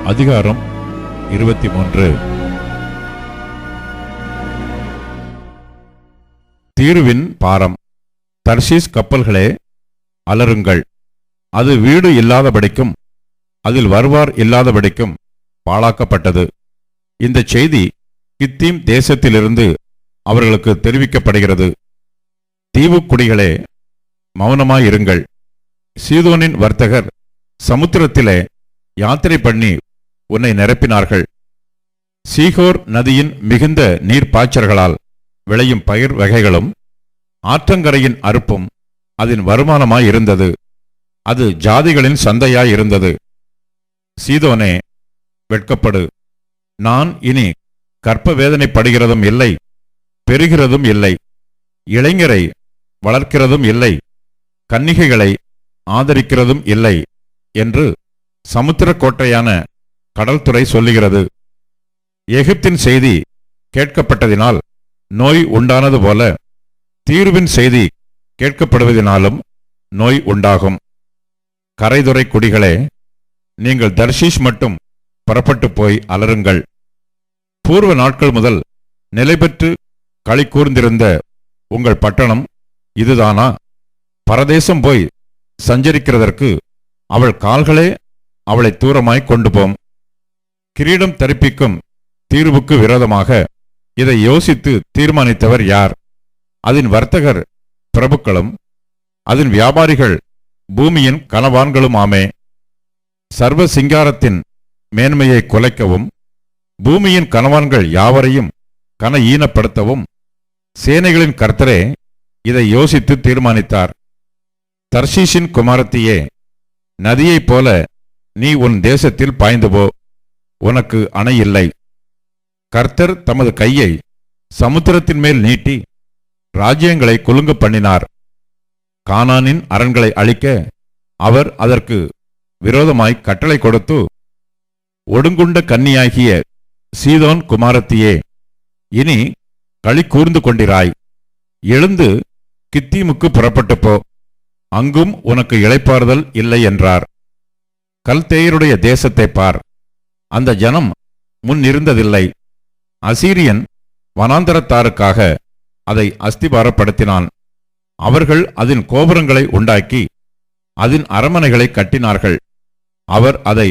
அதிகாரம் 23. தீருவின் பாரம். தர்ஷீஸ் கப்பல்களே, அலறுங்கள். அது வீடு இல்லாதபடிக்கும் அதில் வருவார் இல்லாதபடிக்கும் பாழாக்கப்பட்டது. இந்த செய்தி கித்தீம் தேசத்திலிருந்து அவர்களுக்கு தெரிவிக்கப்படுகிறது. தீவுக்குடிகளே, மௌனமாயிருங்கள். சீதோனின் வர்த்தகர் சமுத்திரத்திலே யாத்திரை பண்ணி உன்னை நிரப்பினார்கள். சீகோர் நதியின் மிகுந்த நீர்ப்பாய்ச்சல்களால் விளையும் பயிர் வகைகளும் ஆற்றங்கரையின் அறுப்பும் அதன் வருமானமாயிருந்தது. அது ஜாதிகளின் சந்தையாயிருந்தது. சீதோனே, வெட்கப்படு. நான் இனி கற்ப வேதனைப்படுகிறதும் இல்லை, பெறுகிறதும் இல்லை. இளைஞரை வளர்க்கிறதும் இல்லை, கன்னிகைகளை ஆதரிக்கிறதும் இல்லை என்று சமுத்திர கோட்டையான கடல்துறை சொல்லுகிறது. எகிப்தின் செய்தி கேட்கப்பட்டதினால் நோய் உண்டானது போல தீருவின் செய்தி கேட்கப்படுவதினாலும் நோய் உண்டாகும். கரைதுறை குடிகளே, நீங்கள் தர்ஷீஷ் மட்டும் புறப்பட்டு போய் அலறுங்கள். பூர்வ நாட்கள் முதல் நிலை பெற்று களி கூர்ந்திருந்த உங்கள் பட்டணம் இதுதானா? பரதேசம் போய் சஞ்சரிக்கிறதற்கு அவள் கால்களே அவளை தூரமாய் கொண்டு போம். கிரீடம் தரிப்பிக்கும் தீர்வுக்கு விரோதமாக இதை யோசித்து தீர்மானித்தவர் யார்? அதன் வர்த்தகர் பிரபுக்களும் அதன் வியாபாரிகள் பூமியின் கனவான்களும் ஆமே. சர்வ சிங்காரத்தின் மேன்மையை குலைக்கவும் பூமியின் கனவான்கள் யாவரையும் கன ஈனப்படுத்தவும் சேனைகளின் கர்த்தரே இதை யோசித்து தீர்மானித்தார். தர்ஷீஷின் குமாரத்தியே, நதியைப் போல நீ உன் தேசத்தில் பாய்ந்து போ, உனக்கு அணை இல்லை. கர்த்தர் தமது கையை சமுத்திரத்தின் மேல் நீட்டி ராஜ்யங்களை குலுங்க பண்ணினார். கானானின் அரண்களை அழிக்க அவர் அதற்கு விரோதமாய் கட்டளை கொடுத்து, ஒடுங்குண்ட கன்னியாகிய சீதோன் குமாரத்தியே, இனி களி கூர்ந்து கொண்டிராய். எழுந்து கித்தீமுக்கு புறப்பட்டு போ, அங்கும் உனக்கு இளைப்பாறுதல் இல்லை என்றார். கல்தேயருடைய தேசத்தை பார், அந்த ஜனம் முன் இருந்ததில்லை. அசீரியன் வனாந்தரத்தாருக்காக அதை அஸ்திபாரப்படுத்தினான். அவர்கள் அதன் கோபுரங்களை உண்டாக்கி அதன் அரமனைகளை கட்டினார்கள். அவர் அதை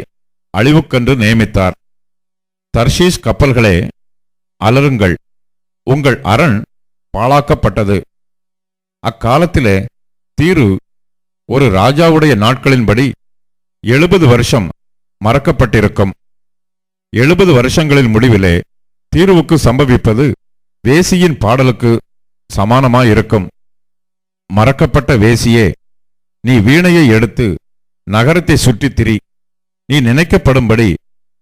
அழிவுக்கென்று நியமித்தார். தர்ஷீஸ் கப்பல்களே, அலறுங்கள். உங்கள் அரண் பாழாக்கப்பட்டது. அக்காலத்திலே தீரு ஒரு ராஜாவுடைய நாட்களின்படி 70 வருஷம் மறக்கப்பட்டிருக்கும். 70 வருஷங்களின் முடிவிலே தீருவுக்கு சம்பவிப்பது வேசியின் பாடலுக்கு சமானமாயிருக்கும். மறக்கப்பட்ட வேசியே, நீ வீணையை எடுத்து நகரத்தை சுற்றித் திரி. நீ நினைக்கப்படும்படி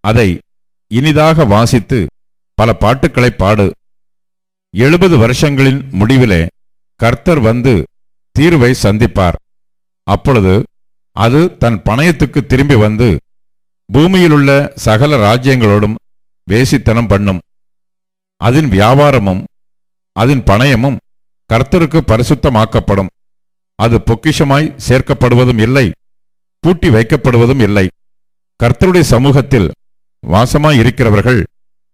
அதை இனிதாக வாசித்து பல பாட்டுக்களை பாடு. 70 வருஷங்களின் முடிவிலே கர்த்தர் வந்து தீருவை சந்திப்பார். அப்பொழுது அது தன் பணயத்துக்கு திரும்பி வந்து பூமியிலுள்ள சகல ராஜ்யங்களோடும் வேசித்தனம் பண்ணும். அதன் வியாபாரமும் அதன் பணயமும் கர்த்தருக்கு பரிசுத்தமாக்கப்படும். அது பொக்கிஷமாய் சேர்க்கப்படுவதும் இல்லை, பூட்டி வைக்கப்படுவதும் இல்லை. கர்த்தருடைய சமூகத்தில் வாசமாயிருக்கிறவர்கள்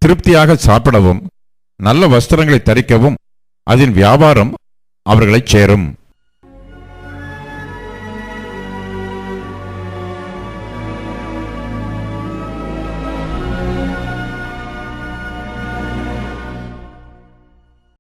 திருப்தியாக சாப்பிடவும் நல்ல வஸ்திரங்களை தரிக்கவும் அதன் வியாபாரம் அவர்களைச் சேரும்.